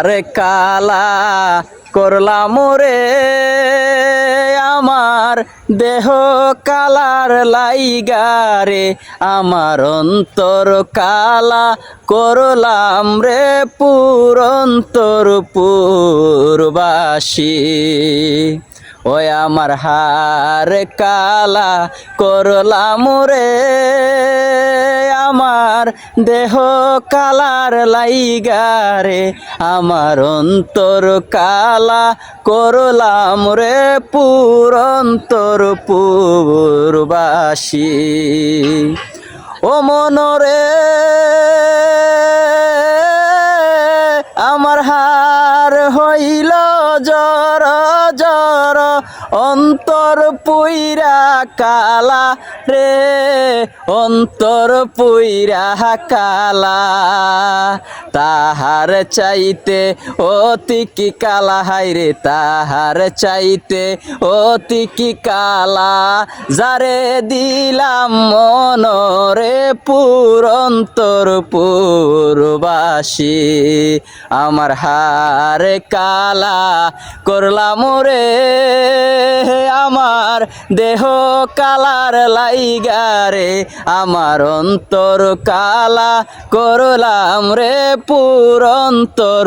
হার কালা করলাম রে আমার দেহ কালার লাইগারে আমার অন্তর কালা করলাম রে পুরন্তর পুরবাসী ওই আমার হার কালা করলাম রে আমার দেহ কালার লাইগারে আমার অন্তর কালা করলাম রে পুরন্তর পুরবাসী ও মনরে আমার হার হইল জর জর অন্তর পুইরা কালা রে অন্তর পুইরা কালা তাহার চাইতে অতি কি কালা হাইরে তাহার চাইতে অতি কি কালা যারে দিলাম মনরে পুরন্তর পুরবাসী আমার হার কালা করলাম রে আমার দেহ কালার লাইগারে আমার অন্তর কালা করলাম রে পুরন্তর